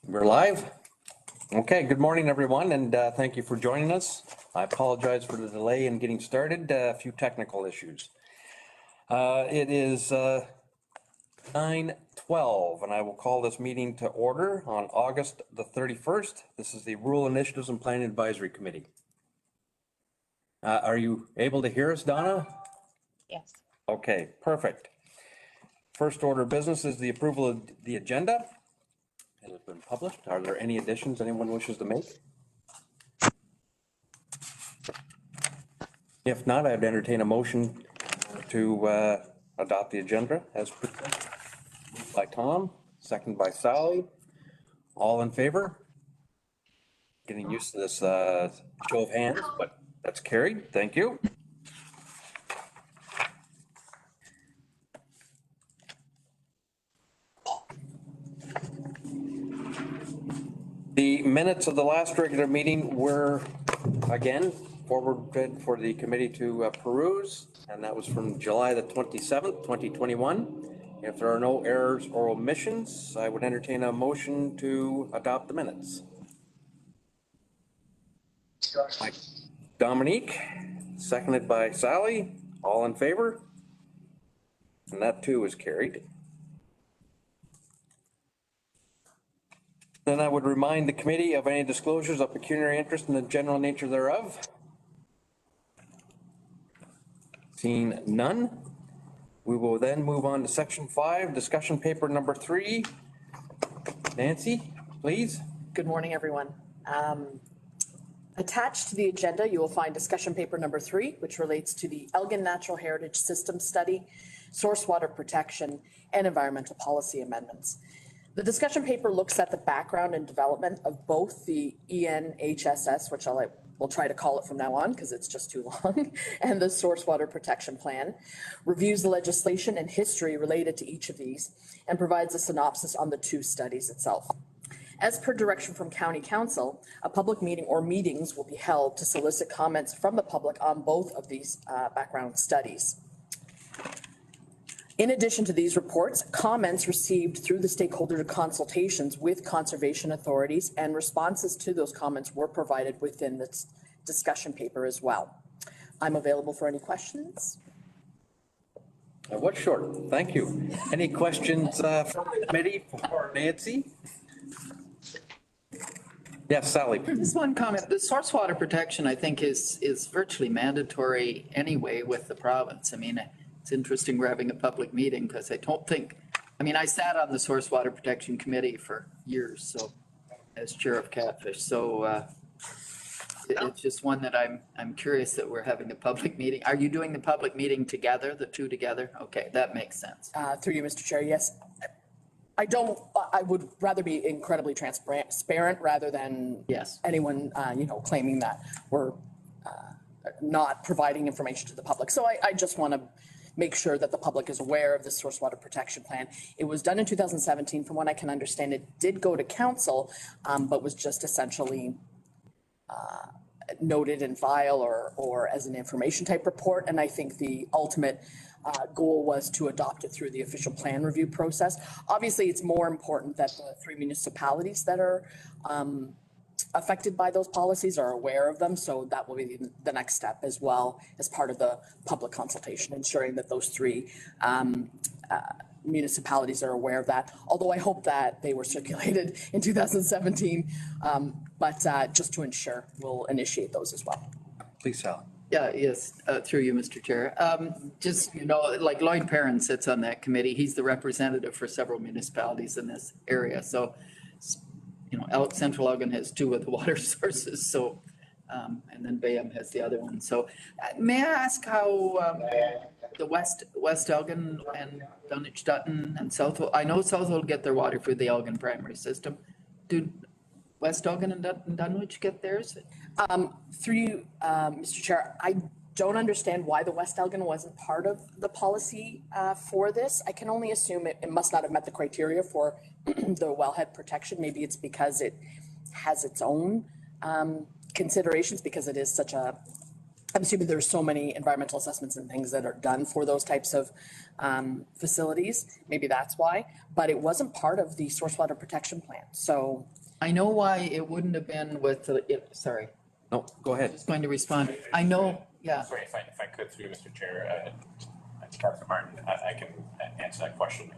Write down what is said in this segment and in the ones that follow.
We're live. Okay, good morning, everyone, and thank you for joining us. I apologize for the delay in getting started, a few technical issues. It is 9:12, and I will call this meeting to order on August the 31st. This is the Rural Initiatives and Planning Advisory Committee. Are you able to hear us, Donna? Yes. Okay, perfect. First order of business is the approval of the agenda. It has been published. Are there any additions anyone wishes to make? If not, I'd entertain a motion to adopt the agenda as presented. Moved by Tom, second by Sally. All in favor? Getting used to this show of hands, but that's carried. Thank you. The minutes of the last regular meeting were, again, forwarded for the committee to peruse, and that was from July the 27th, 2021. If there are no errors or omissions, I would entertain a motion to adopt the minutes. By Dominique, seconded by Sally. All in favor? And that too is carried. Then I would remind the committee of any disclosures of pecuniary interest in the general nature thereof. Seeing none, we will then move on to section 5, discussion paper number 3. Nancy, please. Good morning, everyone. Attached to the agenda, you will find discussion paper number 3, which relates to the Elgin Natural Heritage System Study, source water protection, and environmental policy amendments. The discussion paper looks at the background and development of both the ENHSS, which we'll try to call it from now on because it's just too long, and the source water protection plan, reviews the legislation and history related to each of these, and provides a synopsis on the two studies itself. As per direction from County Council, a public meeting or meetings will be held to solicit comments from the public on both of these background studies. In addition to these reports, comments received through the stakeholder consultations with conservation authorities and responses to those comments were provided within this discussion paper as well. I'm available for any questions. What's short? Thank you. Any questions from the committee for Nancy? Yes, Sally. Just one comment. The source water protection, I think, is virtually mandatory anyway with the province. I mean, it's interesting we're having a public meeting because I don't think, I mean, I sat on the source water protection committee for years, so as chair of Catfish. So it's just one that I'm curious that we're having a public meeting. Are you doing the public meeting together, the two together? Okay, that makes sense. Through you, Mr. Chair, yes. I would rather be incredibly transparent rather than anyone, claiming that we're not providing information to the public. So I just want to make sure that the public is aware of the source water protection plan. It was done in 2017. From what I can understand, it did go to council, but was just essentially noted in file or as an information type report. And I think the ultimate goal was to adopt it through the official plan review process. Obviously, it's more important that the 3 municipalities that are affected by those policies are aware of them. So that will be the next step as well as part of the public consultation, ensuring that those 3 municipalities are aware of that. Although I hope that they were circulated in 2017, but just to ensure, we'll initiate those as well. Please, Sally. Yeah, yes, through you, Mr. Chair. Just, like Lloyd Perrin sits on that committee. He's the representative for several municipalities in this area. So, Central Elgin has 2 of the water sources. So, and then Bayham has the other one. So may I ask how the West Elgin and Dunwich Dutton and Southwold, I know Southwold get their water through the Elgin primary system. Do West Elgin and Dunwich get theirs? Through you, Mr. Chair, I don't understand why the West Elgin wasn't part of the policy for this. I can only assume it must not have met the criteria for the wellhead protection. Maybe it's because it has its own considerations because it is such a I'm assuming there's so many environmental assessments and things that are done for those types of facilities. Maybe that's why, but it wasn't part of the source water protection plan. So I know why it wouldn't have been with sorry, No, go ahead. just going to respond. I know, yeah. Sorry, if I could, through Mr. Chair, to Councilor Martin, I can answer that question.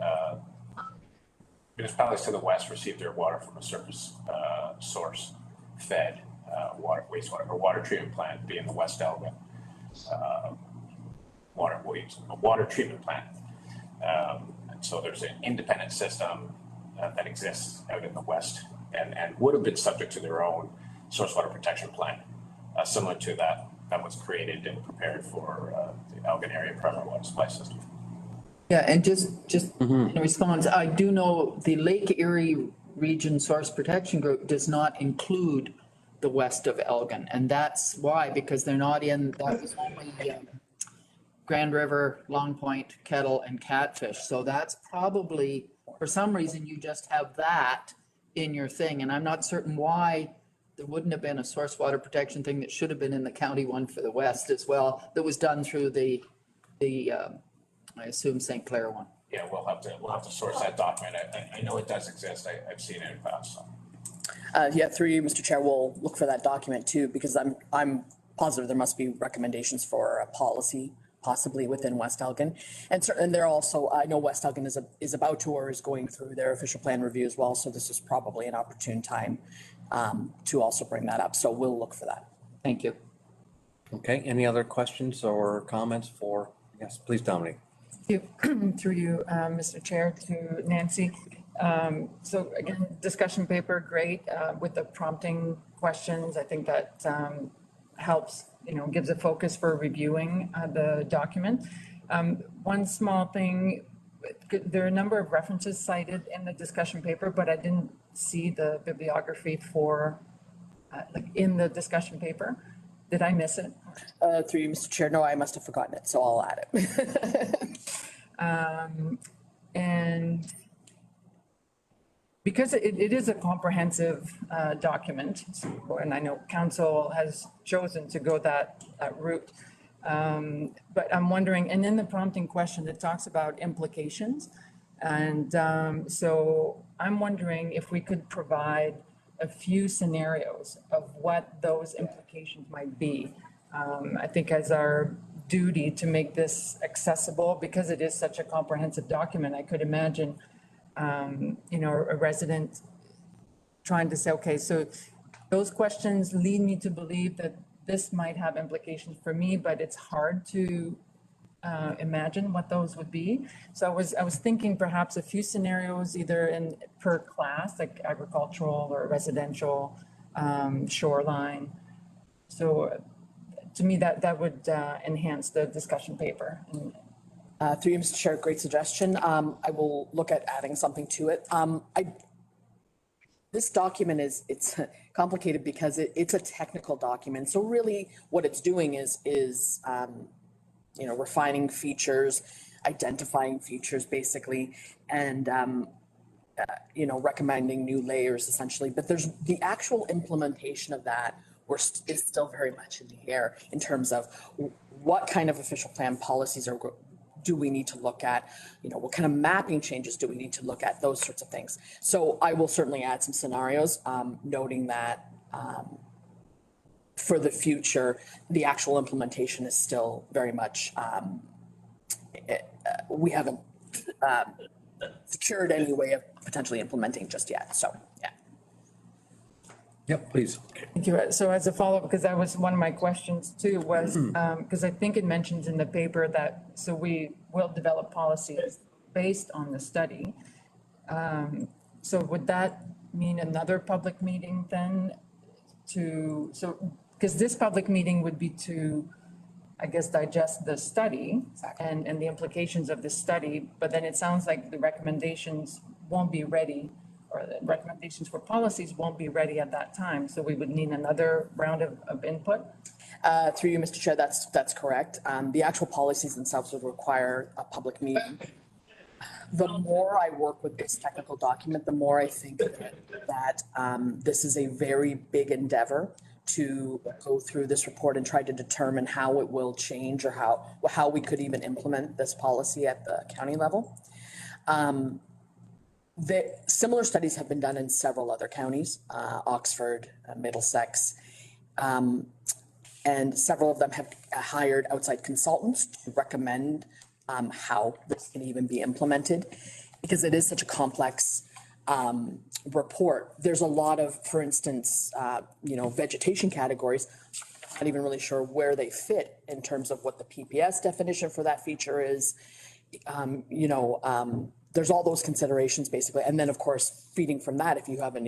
Municipalities to the west receive their water from a surface source fed water, wastewater, or water treatment plant, being the West Elgin water treatment plant. And so there's an independent system that exists out in the west and would have been subject to their own source water protection plan, similar to that was created and prepared for the Elgin area primary water supply system. Yeah, and just in response, I do know the Lake Erie Region Source Protection Group does not include the west of Elgin. And that's why, because they're not in, that was only Grand River, Long Point, Kettle, and Catfish. So that's probably, for some reason, you just have that in your thing. And I'm not certain why there wouldn't have been a source water protection thing that should have been in the county one for the west as well, that was done through the I assume St. Clair one. Yeah, we'll have to source that document. I know it does exist. I've seen it in the past. So. yeah, through you, Mr. Chair, we'll look for that document too, because I'm positive there must be recommendations for a policy possibly within West Elgin. And they're also, I know West Elgin is about to or is going through their official plan review as well. So this is probably an opportune time to also bring that up. So we'll look for that. Thank you. Okay, any other questions or comments for, yes, please, Dominique. Through you, Mr. Chair, to Nancy. So again, discussion paper, great, with the prompting questions. I think that helps, gives a focus for reviewing the document. One small thing, there are a number of references cited in the discussion paper, but I didn't see the bibliography for, in the discussion paper. Did I miss it? Through you, Mr. Chair, no, I must have forgotten it, so I'll add it. And because it is a comprehensive document, and I know council has chosen to go that route, but I'm wondering, and in the prompting question, it talks about implications. And so I'm wondering if we could provide a few scenarios of what those implications might be. I think as our duty to make this accessible, because it is such a comprehensive document, I could imagine, a resident trying to say, okay, so those questions lead me to believe that this might have implications for me, but it's hard to imagine what those would be. So I was thinking perhaps a few scenarios, either in per class, like agricultural or residential, shoreline. So to me, that would enhance the discussion paper. Through you, Mr. Chair, great suggestion. I will look at adding something to it. This document it's complicated because it's a technical document. So really what it's doing is refining features, identifying features basically, and, recommending new layers essentially. But there's the actual implementation of that is still very much in the air in terms of what kind of official plan policies do we need to look at? What kind of mapping changes do we need to look at? Those sorts of things. So I will certainly add some scenarios, noting that for the future, the actual implementation is still very much, we haven't secured any way of potentially implementing just yet. So, yeah. Yep, please. Thank you. So as a follow-up, because that was one of my questions too, was, because I think it mentions in the paper that, so we will develop policies based on the study. So would that mean another public meeting then because this public meeting would be to, I guess, digest the study and the implications of the study, but then it sounds like the recommendations won't be ready, or the recommendations for policies won't be ready at that time. So we would need another round of input. Through you, Mr. Chair, that's correct. The actual policies themselves would require a public meeting. The more I work with this technical document, the more I think that this is a very big endeavor to go through this report and try to determine how it will change or how we could even implement this policy at the county level. The similar studies have been done in several other counties, Oxford, Middlesex, and several of them have hired outside consultants to recommend how this can even be implemented, because it is such a complex report. There's a lot of, for instance, vegetation categories. Not even really sure where they fit in terms of what the PPS definition for that feature is. There's all those considerations basically. And then of course, feeding from that, if you have a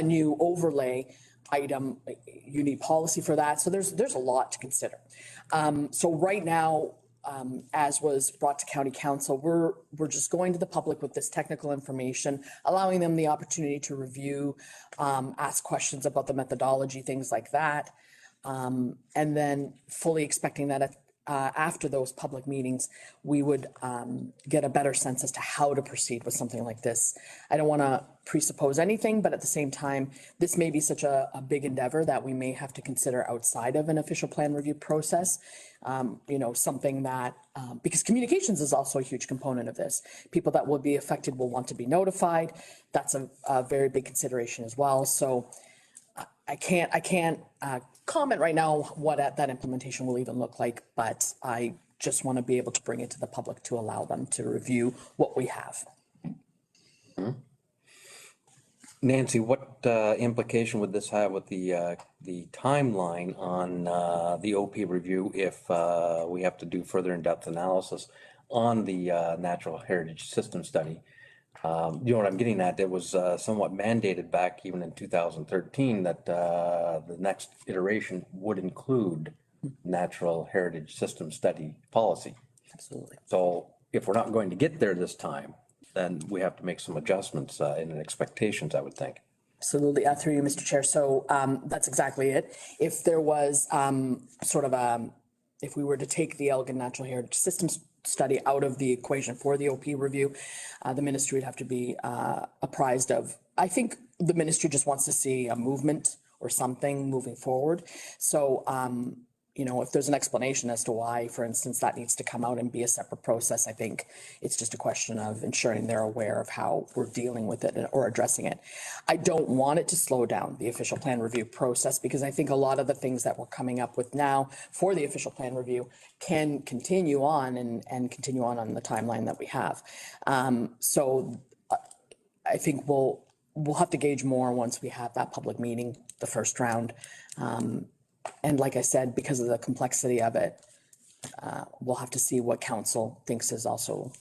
new overlay item, you need policy for that. So there's a lot to consider. So right now, as was brought to county council, we're just going to the public with this technical information, allowing them the opportunity to review, ask questions about the methodology, things like that. And then fully expecting that after those public meetings, we would get a better sense as to how to proceed with something like this. I don't want to presuppose anything, but at the same time, this may be such a big endeavor that we may have to consider outside of an official plan review process. Something that, because communications is also a huge component of this. People that will be affected will want to be notified. That's a very big consideration as well. So I can't comment right now what that implementation will even look like, but I just want to be able to bring it to the public to allow them to review what we have. Nancy, what implication would this have with the timeline on the OP review if we have to do further in-depth analysis on the natural heritage system study? You know what I'm getting at? It was somewhat mandated back even in 2013 that the next iteration would include natural heritage system study policy. Absolutely. So if we're not going to get there this time, then we have to make some adjustments in expectations, I would think. Absolutely. Through you, Mr. Chair. So that's exactly it. If there was if we were to take the Elgin Natural Heritage Systems study out of the equation for the OP review, the ministry would have to be apprised of. I think the ministry just wants to see a movement or something moving forward. So, if there's an explanation as to why, for instance, that needs to come out and be a separate process, I think it's just a question of ensuring they're aware of how we're dealing with it or addressing it. I don't want it to slow down the official plan review process, because I think a lot of the things that we're coming up with now for the official plan review can continue on and continue on the timeline that we have. So I think we'll have to gauge more once we have that public meeting, the first round. And like I said, because of the complexity of it, we'll have to see what council thinks is also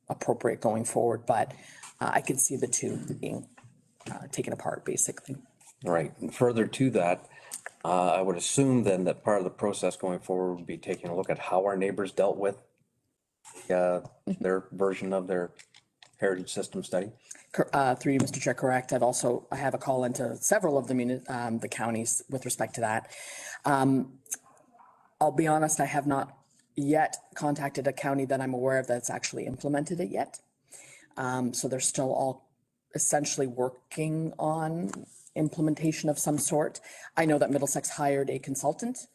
appropriate going forward. But I could see the two being taken apart, basically. Right. And further to that, I would assume then that part of the process going forward would be taking a look at how our neighbors dealt with their version of their heritage system study. Through you, Mr. Chair, correct. I have a call into several of the counties with respect to that. I'll be honest, I have not yet contacted a county that I'm aware of that's actually implemented it yet. So they're still all essentially working on implementation of some sort. I know that Middlesex hired a consultant,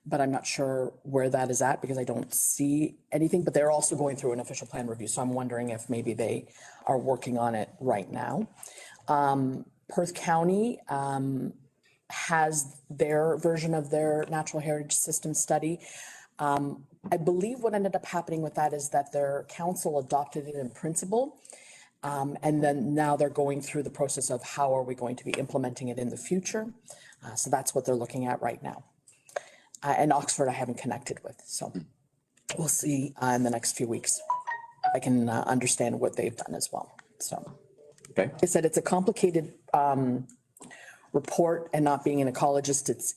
but I'm not sure where that is at because I don't see anything, but they're also going through an official plan review. So I'm wondering if maybe they are working on it right now. Perth County has their version of their natural heritage system study. I believe what ended up happening with that is that their council adopted it in principle. And then now they're going through the process of how are we going to be implementing it in the future. So that's what they're looking at right now. And Oxford I haven't connected with, so we'll see in the next few weeks. I can understand what they've done as well, so. Okay. I said it's a complicated report, and not being an ecologist, it's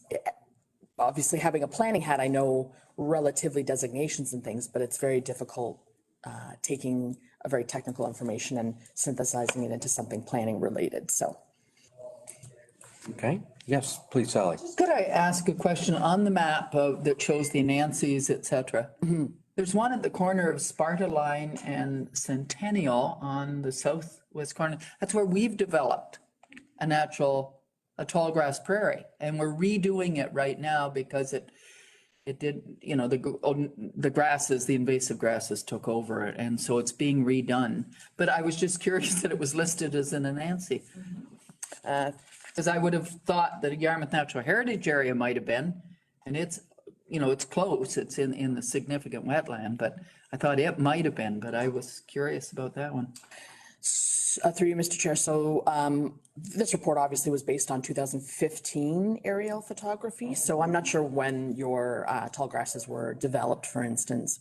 obviously having a planning hat, I know relatively designations and things, but it's very difficult taking a very technical information and synthesizing it into something planning related, so. Okay. Yes, please, Sally. Could I ask a question on the map that shows the Nancy's, et cetera? There's one at the corner of Sparta Line and Centennial on the southwest corner. That's where we've developed a natural a tall grass prairie. And we're redoing it right now because it did, you know, the grasses, the invasive grasses took over it. And so it's being redone. But I was just curious that it was listed as an Anansi. Because I would have thought that a Yarmouth Natural Heritage Area might have been, and it's, you know, it's close, it's in the significant wetland, but I thought it might have been, but I was curious about that one. Through you, Mr. Chair. So this report obviously was based on 2015 aerial photography. So I'm not sure when your tall grasses were developed, for instance.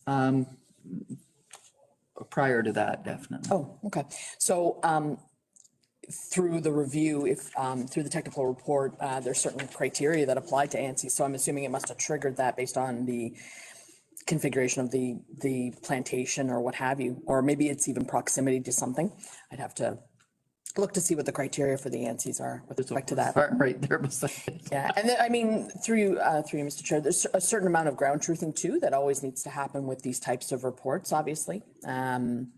Prior to that, definitely. Oh, okay. So through the review, if through the technical report, there's certain criteria that apply to ANSI. So I'm assuming it must have triggered that based on the configuration of the plantation or what have you, or maybe it's even proximity to something. I'd have to look to see what the criteria for the ANSIs are with respect to that. Right there beside it. Yeah, and then, I mean, through you, Mr. Chair, there's a certain amount of ground truthing too that always needs to happen with these types of reports, obviously. And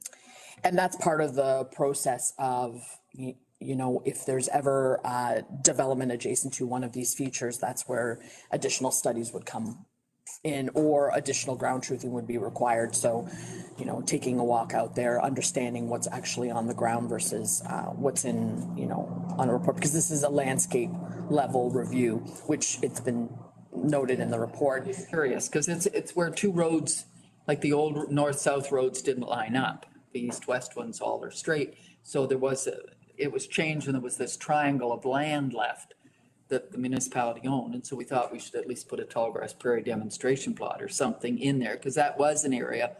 that's part of the process of, you know, if there's ever development adjacent to one of these features, that's where additional studies would come in or additional ground truthing would be required. So, you know, taking a walk out there, understanding what's actually on the ground versus what's in, you know, on a report, because this is a landscape level review, which it's been noted in the report. Curious, because it's where two roads, like the old north-south roads didn't line up. The east-west ones all are straight. So it was changed and there was this triangle of land left that the municipality owned. And so we thought we should at least put a tall grass prairie demonstration plot or something in there, because that was an area,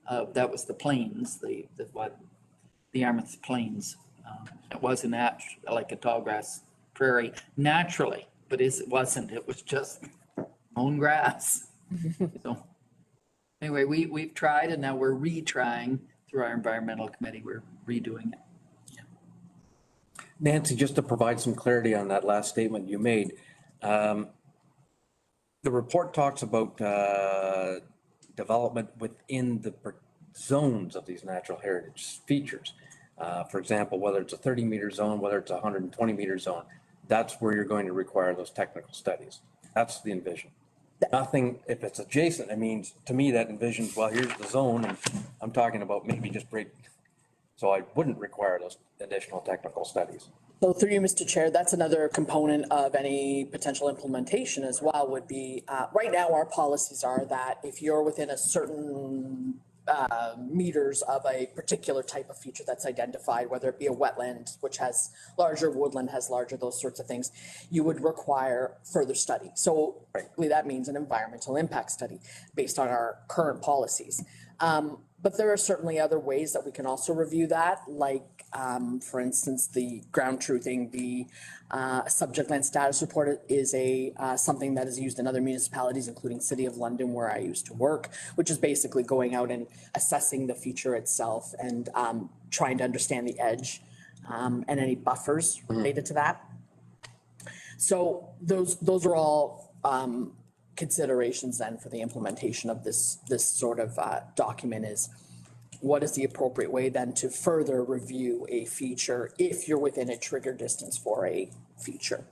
that was the plains, the Yarmouth Plains. It wasn't like a tall grass prairie naturally, but it wasn't, it was just mown grass. So anyway, we've tried and now we're retrying through our environmental committee, we're redoing it. Nancy, just to provide some clarity on that last statement you made, the report talks about development within the zones of these natural heritage features. For example, whether it's a 30-meter zone, whether it's a 120-meter zone, that's where you're going to require those technical studies. That's the envision. Nothing, if it's adjacent, it means, to me, that envisions, well, here's the zone, and I'm talking about maybe just break. So I wouldn't require those additional technical studies. So through you, Mr. Chair, that's another component of any potential implementation as well would be, right now, our policies are that if you're within a certain meters of a particular type of feature that's identified, whether it be a wetland, which has larger, woodland has larger, those sorts of things, you would require further study. So frankly, that means an environmental impact study based on our current policies. But there are certainly other ways that we can also review that, like, for instance, the ground truthing, the subject land status report is something that is used in other municipalities, including City of London, where I used to work, which is basically going out and assessing the feature itself and trying to understand the edge and any buffers related to that. So those are all considerations then for the implementation of this sort of document is what is the appropriate way then to further review a feature if you're within a trigger distance for a feature.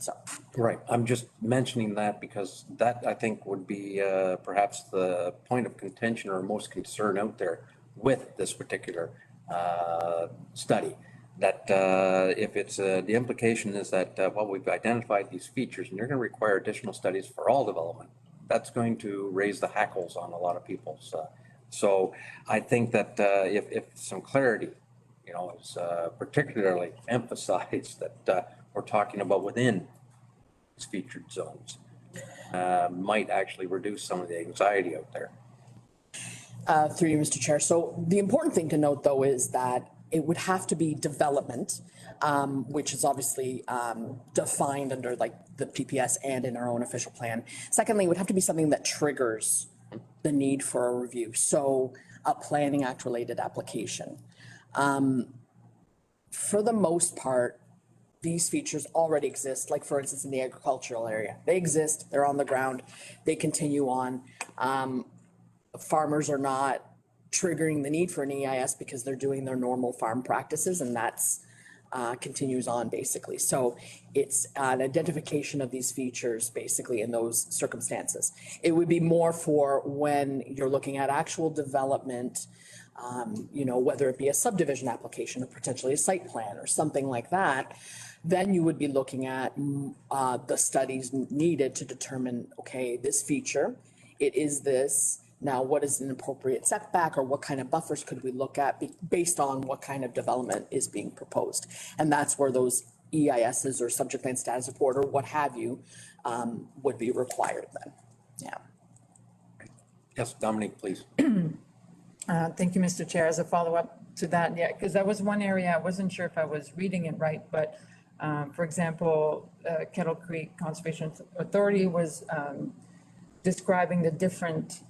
So Right. I'm just mentioning that because that I think would be perhaps the point of contention or most concern out there with this particular study. That if it's the implication is that, well, we've identified these features and you're going to require additional studies for all development, that's going to raise the hackles on a lot of people's. So I think that if some clarity, you know, is particularly emphasized that we're talking about within these featured zones, might actually reduce some of the anxiety out there. through you, Mr. Chair. So the important thing to note, though, is that it would have to be development, which is obviously defined under like the PPS and in our own official plan. Secondly, it would have to be something that triggers the need for a review. So a Planning Act related application. For the most part, these features already exist, like for instance, in the agricultural area. They exist, they're on the ground, they continue on. Farmers are not triggering the need for an EIS because they're doing their normal farm practices, and that's continues on basically. So it's an identification of these features basically in those circumstances. It would be more for when you're looking at actual development, whether it be a subdivision application or potentially a site plan or something like that, then you would be looking at the studies needed to determine, okay, this feature, it is this. Now, what is an appropriate setback, or what kind of buffers could we look at based on what kind of development is being proposed? And that's where those EISs or subject land status report or what have you would be required then. Yeah. Yes, Dominique, please. Thank you, Mr. Chair. As a follow-up to that, yeah, because that was one area, I wasn't sure if I was reading it right, but for example, Kettle Creek Conservation Authority was describing the different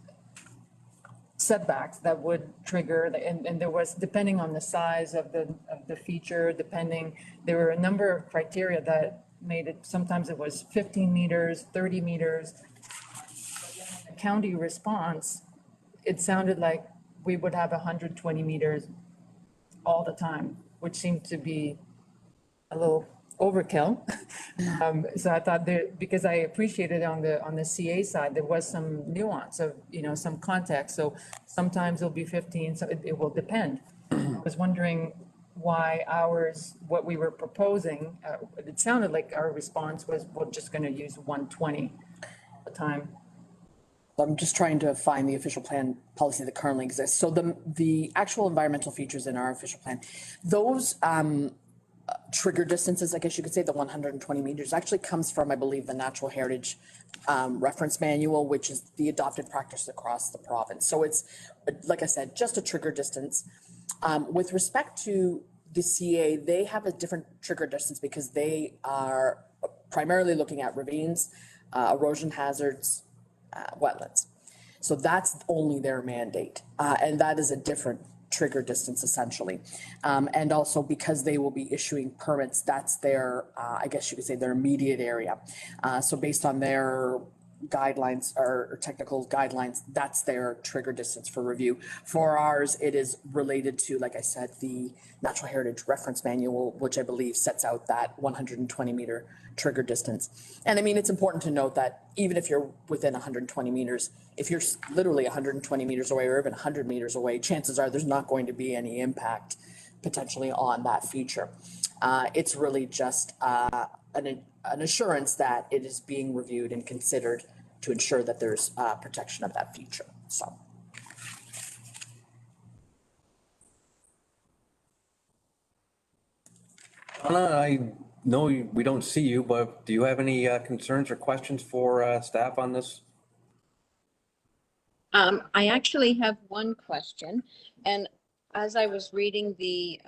setbacks that would trigger, and there was, depending on the size of the feature, there were a number of criteria that made it, sometimes it was 15 meters, 30 meters. The county response, it sounded like we would have 120 meters all the time, which seemed to be a little overkill. So I thought because I appreciated on the CA side, there was some nuance of, some context. So sometimes it'll be 15, so it will depend. I was wondering why what we were proposing, it sounded like our response was, we're just going to use 120 at the time. I'm just trying to find the official plan policy that currently exists. So the actual environmental features in our official plan, those trigger distances, I guess you could say, the 120 meters actually comes from, I believe, the Natural Heritage Reference Manual, which is the adopted practice across the province. So it's, like I said, just a trigger distance. With respect to the CA, they have a different trigger distance because they are primarily looking at ravines, erosion hazards, wetlands. So that's only their mandate. And that is a different trigger distance essentially. And also because they will be issuing permits, that's their, I guess you could say, their immediate area. So based on their guidelines or technical guidelines, that's their trigger distance for review. For ours, it is related to, like I said, the Natural Heritage Reference Manual, which I believe sets out that 120 meter trigger distance. And I mean, it's important to note that even if you're within 120 meters, if you're literally 120 meters away or even 100 meters away, chances are there's not going to be any impact potentially on that feature. It's really just an assurance that it is being reviewed and considered to ensure that there's protection of that feature. So. Donna, I know we don't see you, but do you have any concerns or questions for staff on this? I actually have one question, and as I was reading the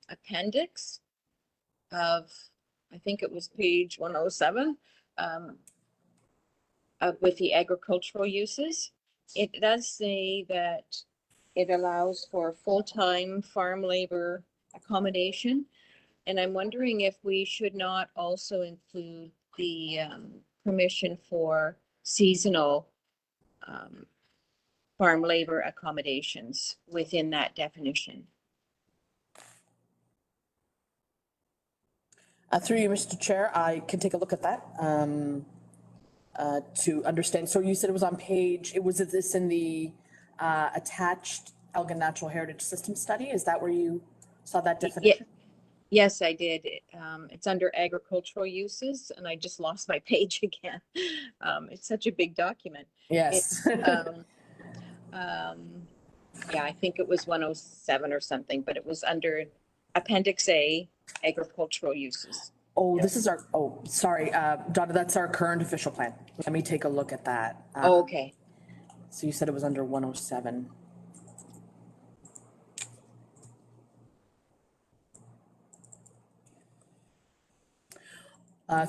appendix of, I think it was page 107, with the agricultural uses, it does say that it allows for full-time farm labor accommodation. And I'm wondering if we should not also include the permission for seasonal farm labor accommodations within that definition. Through you, Mr. Chair, I can take a look at that to understand. So you said it was on page, was this in the attached Elgin Natural Heritage System study? Is that where you saw that definition? Yes, I did. It's under agricultural uses, and I just lost my page again. It's such a big document. Yes. Yeah, I think it was 107 or something, but it was under Appendix A, agricultural uses. Oh, this is our, oh, sorry, Donna, that's our current official plan. Let me take a look at that. Oh, okay. So you said it was under 107.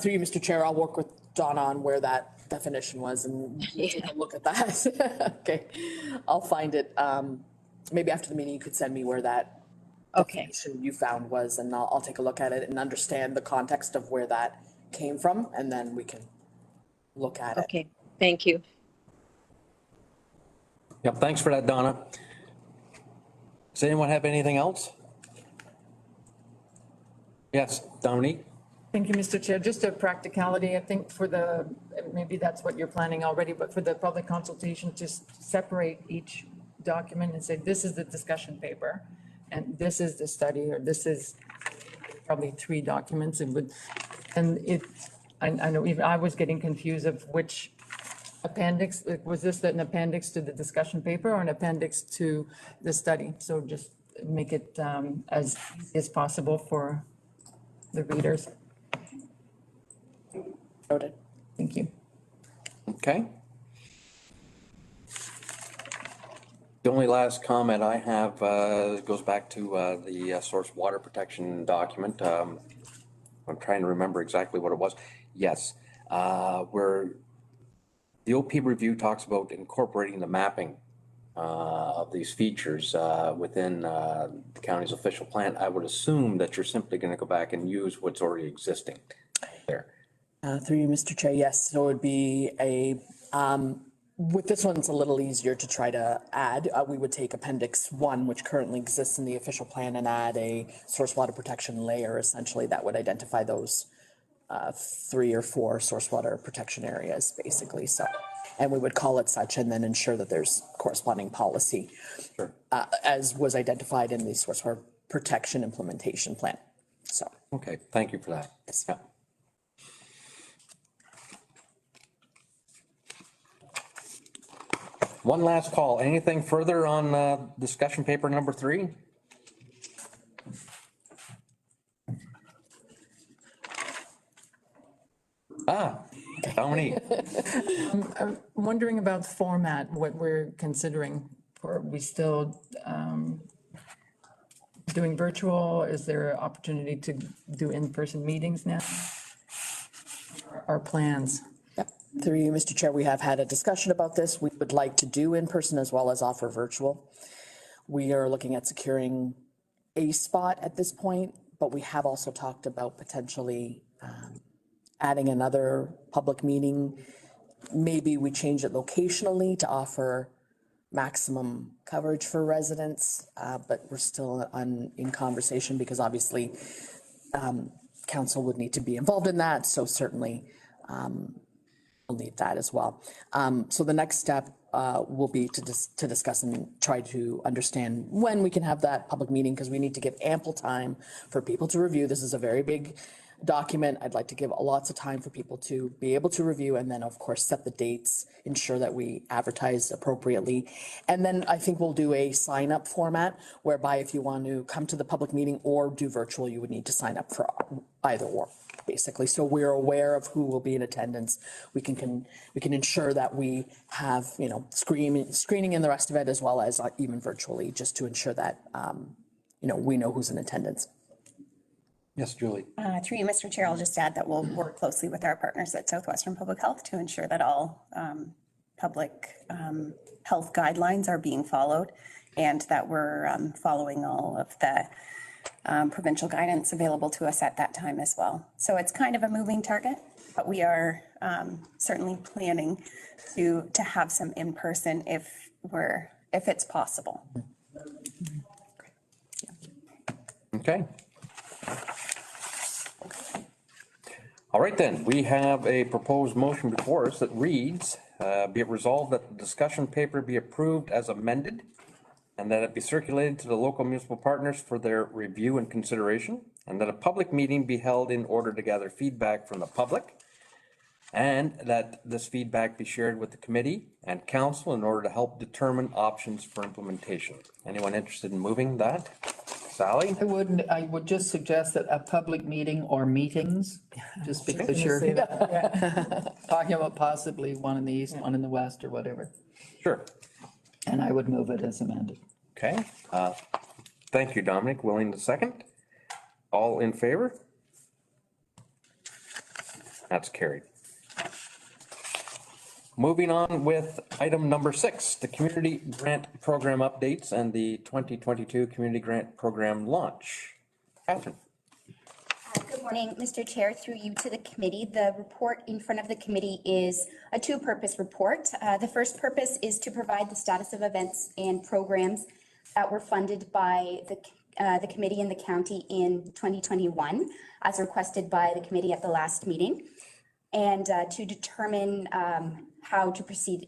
Through you, Mr. Chair, I'll work with Donna on where that definition was and take a look at that. Okay, I'll find it. Maybe after the meeting, you could send me where that Okay. definition you found was, and I'll take a look at it and understand the context of where that came from, and then we can look at it. Okay, thank you. Yep, thanks for that, Donna. Does anyone have anything else? Yes, Dominique? Thank you, Mr. Chair. Just a practicality, I think for the, maybe that's what you're planning already, but for the public consultation, just separate each document and say, this is the discussion paper, and this is the study, or this is probably 3 documents. It would, and it, I know even I was getting confused of which appendix, like, was this an appendix to the discussion paper or an appendix to the study? So just make it as easy as possible for the readers. Noted. Thank you. Okay. The only last comment I have goes back to the source water protection document. I'm trying to remember exactly what it was. Yes, where the OP review talks about incorporating the mapping of these features within the county's official plan. I would assume that you're simply going to go back and use what's already existing there. Through you, Mr. Chair, yes, so it would be with this one, it's a little easier to try to add. We would take Appendix 1, which currently exists in the official plan, and add a source water protection layer, essentially, that would identify those 3 or 4 source water protection areas, basically, so. And we would call it such and then ensure that there's corresponding policy Sure. as was identified in the source water protection implementation plan, so. Okay, thank you for that. Yeah. One last call. Anything further on discussion paper number 3? Dominique. I'm wondering about format, what we're considering. Are we still doing virtual? Is there an opportunity to do in-person meetings now? Our plans. Yep. Through you, Mr. Chair, we have had a discussion about this. We would like to do in person as well as offer virtual. We are looking at securing a spot at this point, but we have also talked about potentially adding another public meeting. Maybe we change it locationally to offer maximum coverage for residents, but we're still in conversation because obviously council would need to be involved in that, so certainly we'll need that as well. So the next step will be to discuss and try to understand when we can have that public meeting, because we need to give ample time for people to review. This is a very big document. I'd like to give lots of time for people to be able to review, and then of course set the dates, ensure that we advertise appropriately. And then I think we'll do a sign up format whereby if you want to come to the public meeting or do virtual, you would need to sign up for either or, basically. So we're aware of who will be in attendance. We can ensure that we have, you know, screening and the rest of it, as well as even virtually, just to ensure that, you know, we know who's in attendance. Yes, Julie. Through you, Mr. Chair, I'll just add that we'll work closely with our partners at Southwestern Public Health to ensure that all public health guidelines are being followed, and that we're following all of the provincial guidance available to us at that time as well. So it's kind of a moving target, but we are certainly planning to have some in-person if it's possible. Okay. All right, then, we have a proposed motion before us that reads, be it resolved that the discussion paper be approved as amended and that it be circulated to the local municipal partners for their review and consideration, and that a public meeting be held in order to gather feedback from the public, and that this feedback be shared with the committee and council in order to help determine options for implementation. Anyone interested in moving that? Sally? I would just suggest that a public meeting or meetings, just because you're Say that, yeah. talking about possibly one in the east, one in the west, or whatever. Sure. And I would move it as amended. Okay. Thank you, Dominic. Willing to second? All in favor? That's carried. Moving on with item number 6, the community grant program updates and the 2022 community grant program launch. Catherine. Good morning, Mr. Chair, through you to the committee. The report in front of the committee is a two-purpose report. The first purpose is to provide the status of events and programs that were funded by the the committee and the county in 2021, as requested by the committee at the last meeting, and to determine how to proceed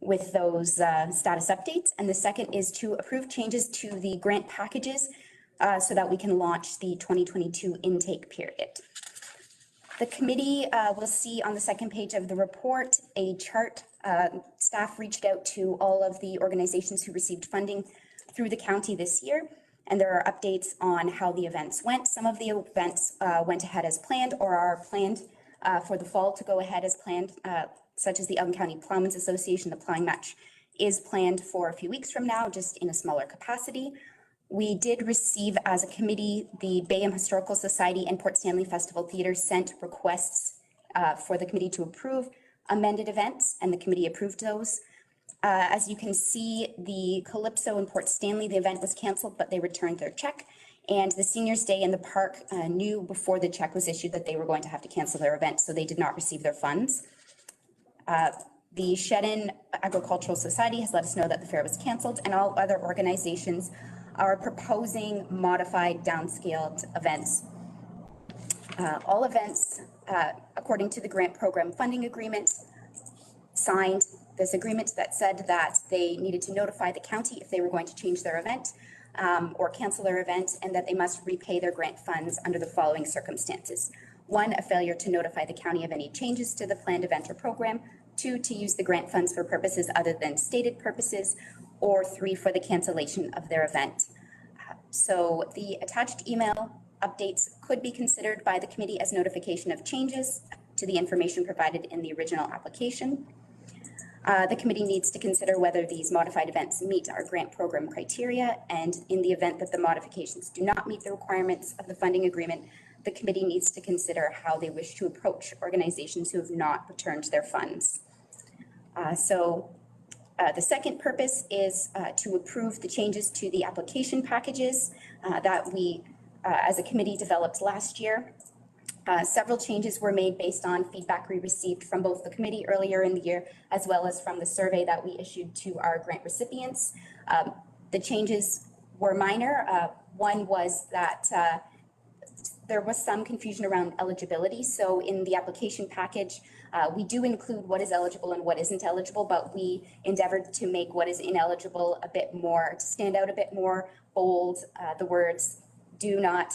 with those status updates. And the second is to approve changes to the grant packages so that we can launch the 2022 intake period. The committee will see on the second page of the report a chart. Staff reached out to all of the organizations who received funding through the county this year, and there are updates on how the events went. Some of the events went ahead as planned or are planned for the fall to go ahead as planned, such as the Elgin County Plowmen's Association. The plowing match is planned for a few weeks from now, just in a smaller capacity. We did receive as a committee, the Bayham Historical Society and Port Stanley Festival Theatre sent requests for the committee to approve amended events, and the committee approved those. As you can see, the Calypso in Port Stanley, the event was canceled, but they returned their check. And the Seniors Day in the park knew before the check was issued that they were going to have to cancel their event, so they did not receive their funds. The Shedden Agricultural Society has let us know that the fair was canceled, and all other organizations are proposing modified downscaled events. All events, according to the grant program funding agreement, signed this agreement that said that they needed to notify the county if they were going to change their event or cancel their event, and that they must repay their grant funds under the following circumstances. 1, a failure to notify the county of any changes to the planned event or program. 2, to use the grant funds for purposes other than stated purposes. Or 3, for the cancellation of their event. So the attached email updates could be considered by the committee as notification of changes to the information provided in the original application. The committee needs to consider whether these modified events meet our grant program criteria, and in the event that the modifications do not meet the requirements of the funding agreement, the committee needs to consider how they wish to approach organizations who have not returned their funds. The second purpose is to approve the changes to the application packages that we, as a committee, developed last year. Several changes were made based on feedback we received from both the committee earlier in the year, as well as from the survey that we issued to our grant recipients. The changes were minor. One was that there was some confusion around eligibility. So in the application package, we do include what is eligible and what isn't eligible, but we endeavored to make what is ineligible a bit more, to stand out a bit more bold. The words do not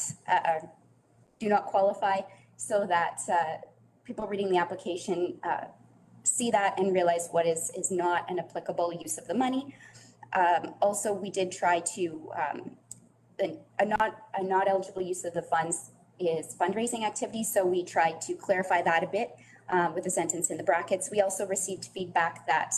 qualify, so that people reading the application see that and realize what is not an applicable use of the money. Also, we did try to, a not eligible use of the funds is fundraising activities, so we tried to clarify that a bit with a sentence in the brackets. We also received feedback that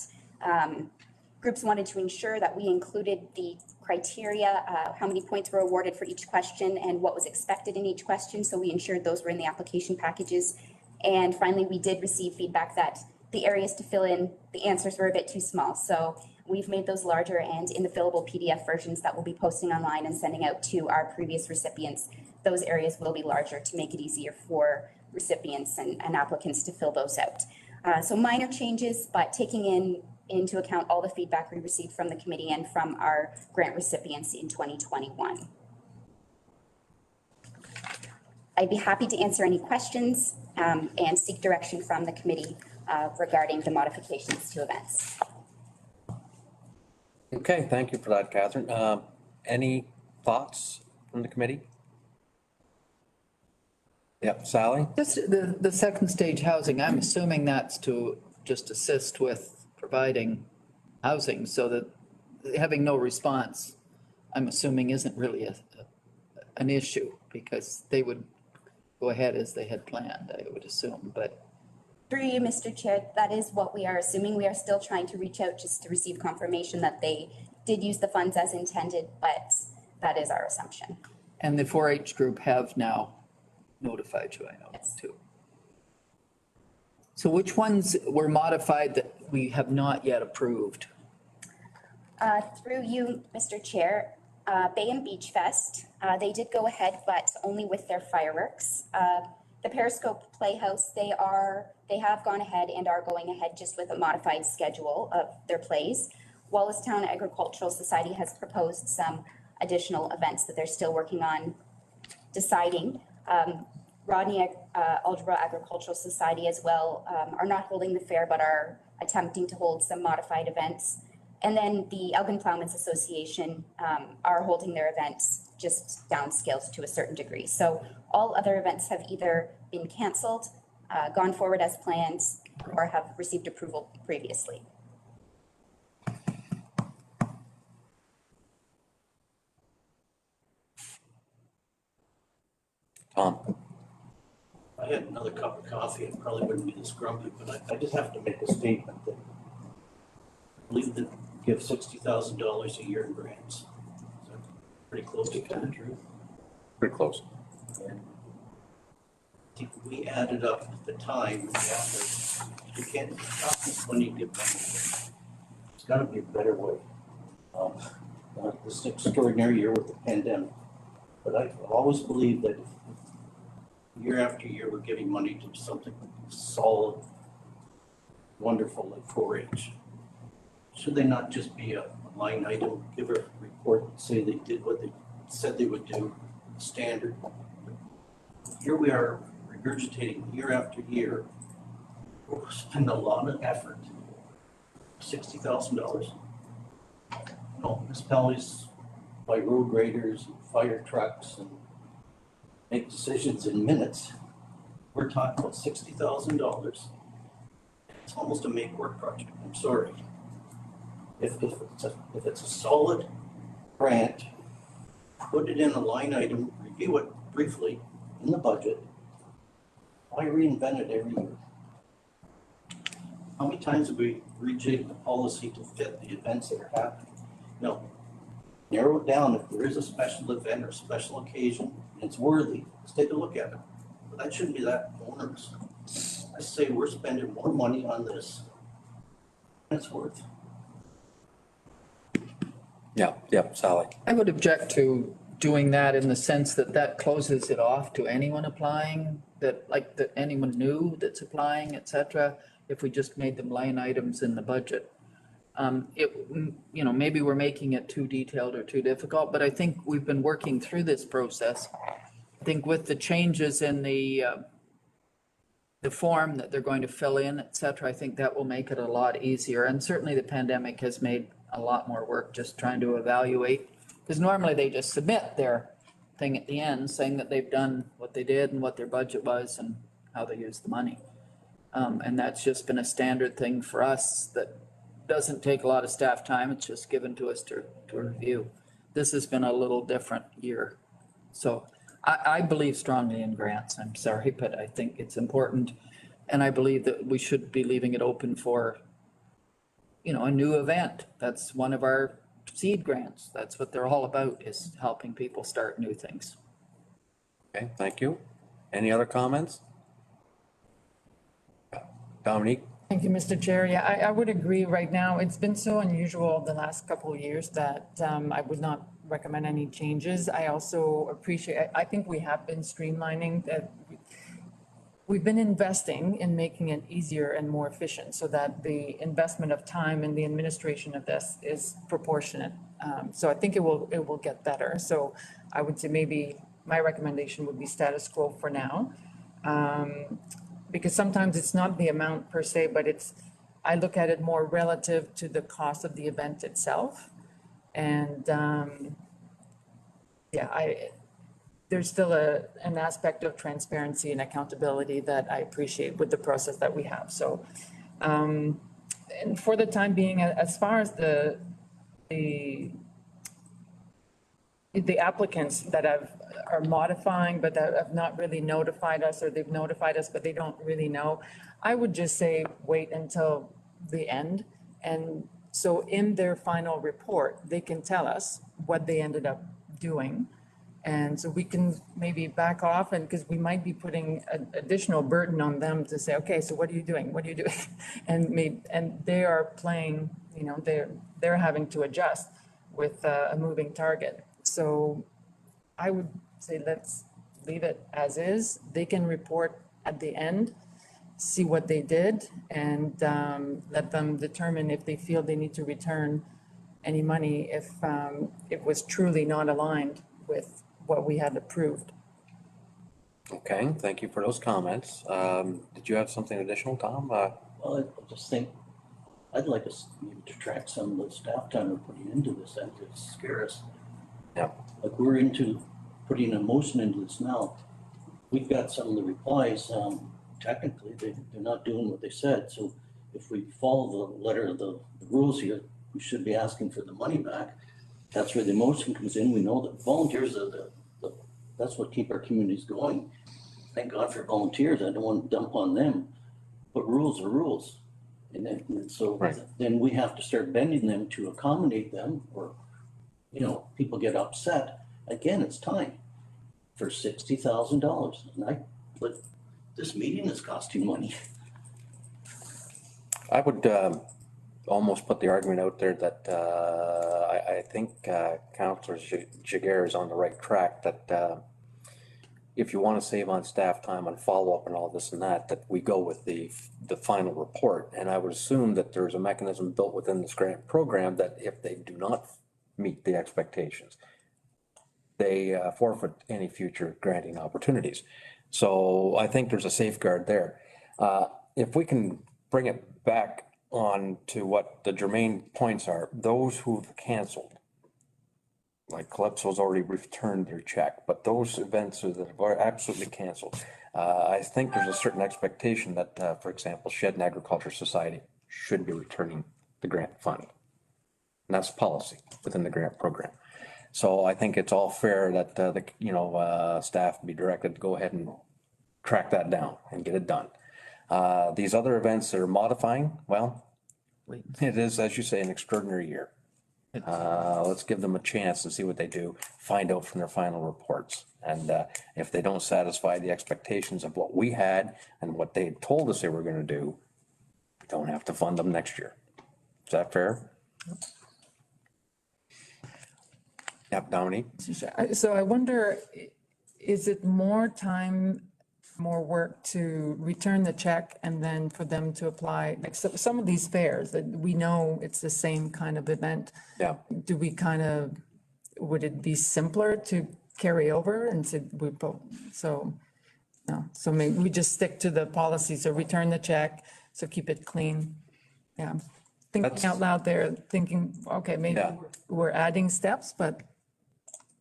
groups wanted to ensure that we included the criteria, how many points were awarded for each question and what was expected in each question. So we ensured those were in the application packages. And finally, we did receive feedback that the areas to fill in the answers were a bit too small. So we've made those larger, and in the fillable PDF versions that we'll be posting online and sending out to our previous recipients, those areas will be larger to make it easier for recipients and applicants to fill those out. So minor changes, but taking into account all the feedback we received from the committee and from our grant recipients in 2021. I'd be happy to answer any questions and seek direction from the committee regarding the modifications to events. Okay, thank you for that, Catherine. Any thoughts from the committee? Yep, Sally? Just the second stage housing, I'm assuming that's to just assist with providing housing, so that having no response, I'm assuming, isn't really an issue, because they would go ahead as they had planned, I would assume, but. Through you, Mr. Chair, that is what we are assuming. We are still trying to reach out just to receive confirmation that they did use the funds as intended, but that is our assumption. And the 4-H group have now notified you, I know, Yes. too. So which ones were modified that we have not yet approved? Through you, Mr. Chair, Bayham Beach Fest, they did go ahead, but only with their fireworks. The Periscope Playhouse, they have gone ahead and are going ahead just with a modified schedule of their plays. Wallace Town Agricultural Society has proposed some additional events that they're still working on deciding. Rodney Algebra Agricultural Society as well are not holding the fair, but are attempting to hold some modified events. And then the Elgin Plowmen's Association are holding their events just downscaled to a certain degree. So all other events have either been canceled, gone forward as planned, or have received approval previously. Tom? I had another cup of coffee, I probably wouldn't be this grumpy, but I just have to make a statement that I believe that give $60,000 a year in grants. So pretty close to the truth. Pretty close. And I think we added up the time and the effort. You can't stop this when you give money away. There's gotta be a better way. This is an extraordinary year with the pandemic, but I've always believed that year after year, we're giving money to something solid, wonderful like 4-H. Should they not just be a line item, give a report, say they did what they said they would do, standard? Here we are regurgitating year after year. We're spending a lot of effort. $60,000. No, municipalities buy road graders, and fire trucks, and make decisions in minutes. We're talking about $60,000. It's almost a make-work project, I'm sorry. If it's a solid grant, put it in a line item, review it briefly in the budget. Why reinvent it every year? How many times have we rejigged the policy to fit the events that are happening? No. Narrow it down. If there is a special event or special occasion, and it's worthy, let's take a look at it. But that shouldn't be that onerous. I say we're spending more money on this than it's worth. Yeah, Sally. I would object to doing that in the sense that that closes it off to anyone applying, that anyone new that's applying, et cetera, if we just made them line items in the budget. Maybe we're making it too detailed or too difficult, but I think we've been working through this process. I think with the changes in the form that they're going to fill in, et cetera, I think that will make it a lot easier. And certainly the pandemic has made a lot more work just trying to evaluate, because normally they just submit their thing at the end saying that they've done what they did and what their budget was and how they used the money. And that's just been a standard thing for us that doesn't take a lot of staff time. It's just given to us to review. This has been a little different year. So I believe strongly in grants. I'm sorry, but I think it's important. And I believe that we should be leaving it open for, a new event. That's one of our seed grants. That's what they're all about, is helping people start new things. Okay, thank you. Any other comments? Dominique? Thank you, Mr. Chair. Yeah, I would agree right now. It's been so unusual the last couple of years that I would not recommend any changes. I also appreciate, I think we have been streamlining that. We've been investing in making it easier and more efficient so that the investment of time in the administration of this is proportionate. So I think it will get better. So I would say maybe my recommendation would be status quo for now. Because sometimes it's not the amount per se, but I look at it more relative to the cost of the event itself. And there's still an aspect of transparency and accountability that I appreciate with the process that we have. So, and for the time being, as far as the applicants that are modifying, but that have not really notified us, or they've notified us, but they don't really know, I would just say, wait until the end. And so in their final report, they can tell us what they ended up doing. And so we can maybe back off, and because we might be putting an additional burden on them to say, okay, so what are you doing? What are you doing? And they are playing, they're having to adjust with a moving target. So I would say let's leave it as is. They can report at the end, see what they did, and let them determine if they feel they need to return any money if it was truly not aligned with what we had approved. Okay, thank you for those comments. Did you have something additional, Tom? Well, I just think, I'd like us maybe to track some of the staff time we're putting into this and to scare us. Yeah. Like we're into putting a motion into this now. We've got some of the replies, technically, they're not doing what they said. So if we follow the letter of the rules here, we should be asking for the money back. That's where the motion comes in. We know that volunteers are that's what keep our communities going. Thank God for volunteers. I don't want to dump on them, but rules are rules. And so Right. then we have to start bending them to accommodate them, or, people get upset. Again, it's time for $60,000. But this meeting is costing money. I would almost put the argument out there that I think Councillor Jaguar is on the right track, that if you want to save on staff time and follow-up and all this and that we go with the final report. And I would assume that there's a mechanism built within this grant program that if they do not meet the expectations, they forfeit any future granting opportunities. So I think there's a safeguard there. If we can bring it back on to what the germane points are, those who've canceled, like Calypso's already returned their check, but those events that are absolutely canceled, I think there's a certain expectation that, for example, Shed and Agriculture Society should be returning the grant fund. And that's policy within the grant program. So I think it's all fair that staff be directed to go ahead and track that down and get it done. These other events that are modifying, well, it is, as you say, an extraordinary year. Let's give them a chance and see what they do, find out from their final reports. And if they don't satisfy the expectations of what we had and what they told us they were going to do, we don't have to fund them next year. Is that fair? Yep, Dominique? So I wonder, is it more time, more work to return the check and then for them to apply? Like some of these fairs that we know it's the same kind of event. Yeah. Do we would it be simpler to carry over and so maybe we just stick to the policy, so return the check, so keep it clean. Yeah, thinking out loud there, thinking, okay, maybe Yeah. we're adding steps, but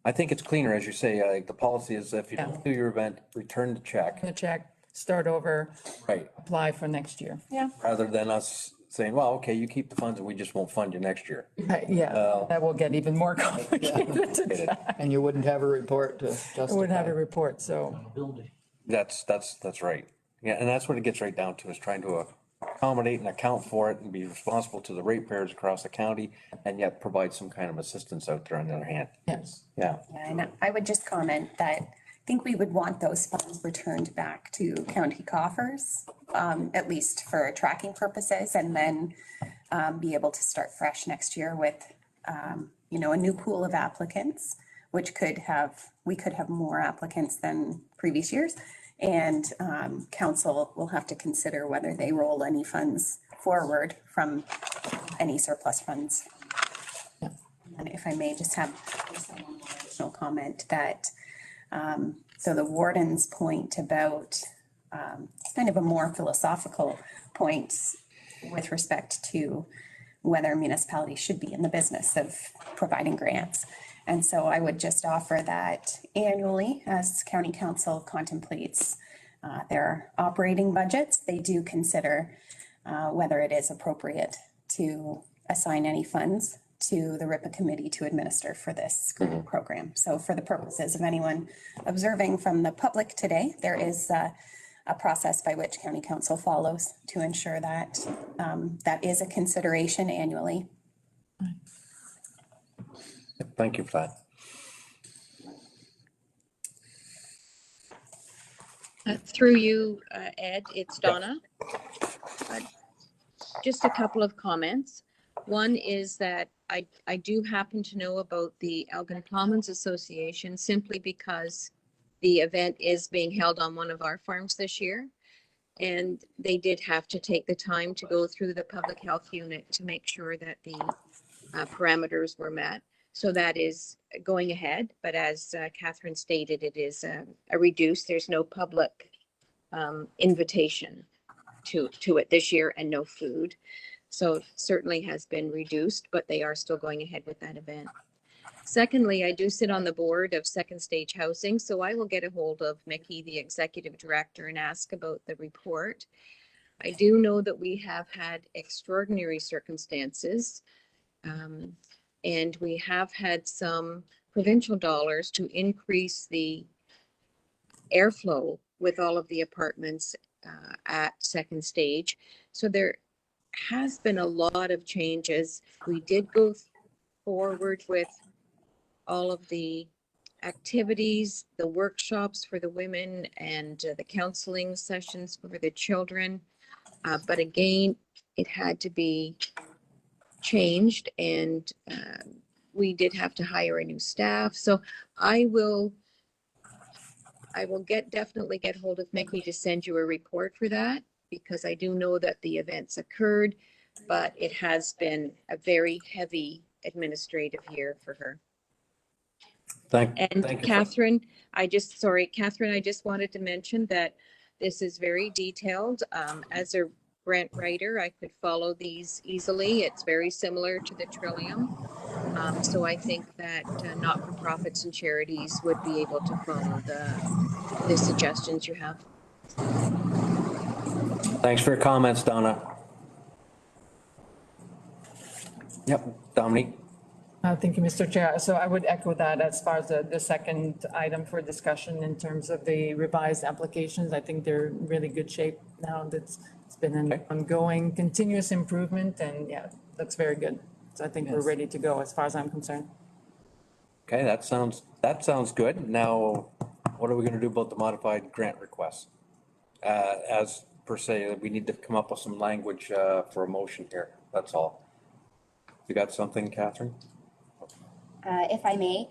I think it's cleaner, as you say, like the policy is if you don't do your event, return the check. the check, start over, Right. apply for next year. Yeah. Rather than us saying, well, okay, you keep the funds and we just won't fund you next year. Yeah, that will get even more complicated to track. And you wouldn't have a report to justify. Would have a report, so, Building. That's right. Yeah, and that's what it gets right down to, is trying to accommodate and account for it and be responsible to the ratepayers across the county and yet provide some kind of assistance out there on the other hand. yes. Yeah. Yeah, and I would just comment that I think we would want those funds returned back to county coffers, at least for tracking purposes, and then be able to start fresh next year with, a new pool of applicants, which we could have more applicants than previous years. And council will have to consider whether they roll any funds forward from any surplus funds. And if I may just have one more additional comment that, so the warden's point about kind of a more philosophical point with respect to whether municipalities should be in the business of providing grants. And so I would just offer that annually, as county council contemplates their operating budgets, they do consider whether it is appropriate to assign any funds to the RIPA committee to administer for this grant program. So for the purposes of anyone observing from the public today, there is a process by which county council follows to ensure that that is a consideration annually. Thank you for that. Through you, Ed, it's Donna. Just a couple of comments. One is that I do happen to know about the Elgin Commons Association simply because the event is being held on one of our farms this year. And they did have to take the time to go through the public health unit to make sure that the parameters were met. So that is going ahead, but as Catherine stated, it is a reduced, there's no public invitation to it this year and no food. So certainly has been reduced, but they are still going ahead with that event. Secondly, I do sit on the board of Second Stage Housing, so I will get a hold of Mickey, the executive director, and ask about the report. I do know that we have had extraordinary circumstances, and we have had some provincial dollars to increase the airflow with all of the apartments at Second Stage. So there has been a lot of changes. We did go forward with all of the activities, the workshops for the women, and the counseling sessions for the children. But again, it had to be changed, and we did have to hire a new staff. So I will definitely get hold of Mickey to send you a report for that, because I do know that the events occurred, but it has been a very heavy administrative year for her. Thank And you. Catherine, Catherine, I just wanted to mention that this is very detailed. As a grant writer, I could follow these easily. It's very similar to the Trillium. So I think that not-for-profits and charities would be able to follow the suggestions you have. Thanks for your comments, Donna. Yep, Dominique. Thank you, Mr. Chair. So I would echo that as far as the second item for discussion in terms of the revised applications. I think they're in really good shape now. It's been an ongoing continuous improvement, and yeah, looks very good. So I think we're ready to go as far as I'm concerned. Okay, that sounds good. Now, what are we gonna do about the modified grant requests? As per se, we need to come up with some language for a motion here, that's all. You got something, Catherine? If I may,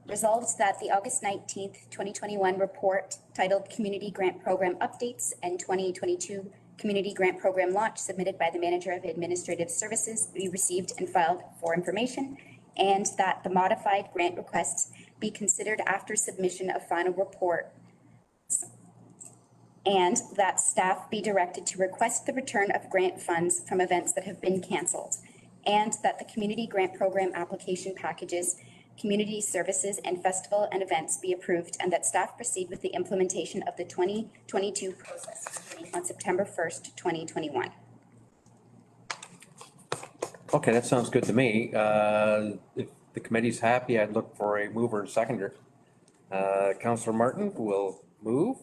resolves that the August 19th, 2021 report titled Community Grant Program Updates and 2022 Community Grant Program Launch submitted by the Manager of Administrative Services be received and filed for information, and that the modified grant requests be considered after submission of final report, and that staff be directed to request the return of grant funds from events that have been canceled, and that the community grant program application packages, community services, and festival and events be approved, and that staff proceed with the implementation of the 2022 process on September 1st, 2021. Okay, that sounds good to me. If the committee's happy, I'd look for a mover and seconder. Councillor Martin will move.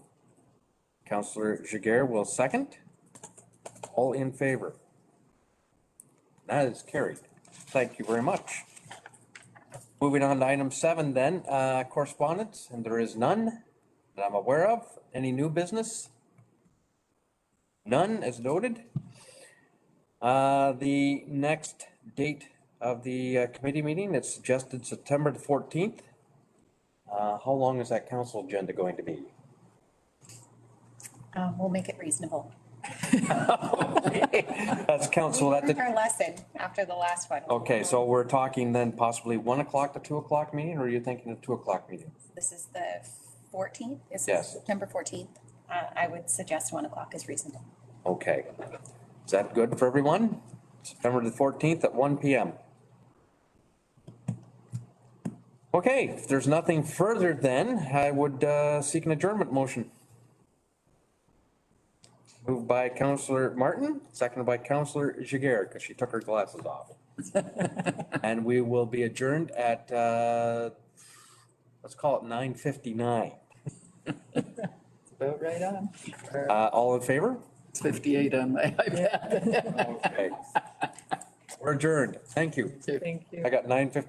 Councillor Jiguer will second. All in favor? That is carried. Thank you very much. Moving on to item 7 then, correspondence, and there is none that I'm aware of. Any new business? None, as noted. The next date of the committee meeting, it's suggested September the 14th. How long is that council agenda going to be? We'll make it reasonable. That's council at Learned the, our lesson after the last one. okay, so we're talking then possibly 1 o'clock to 2 o'clock meeting, or are you thinking of 2 o'clock meeting? This is the 14th? Is this Yes. September 14th? I would suggest 1 o'clock is reasonable. Okay. Is that good for everyone? September the 14th at 1 PM. Okay, if there's nothing further then, I would seek an adjournment motion. Moved by Councillor Martin, seconded by Councillor Jiguer, because she took her glasses off. And we will be adjourned at, let's call it 9:59. About right on. All in favor? It's 58 on my iPad. Okay. We're adjourned. Thank you. Thank you. I got 9:59.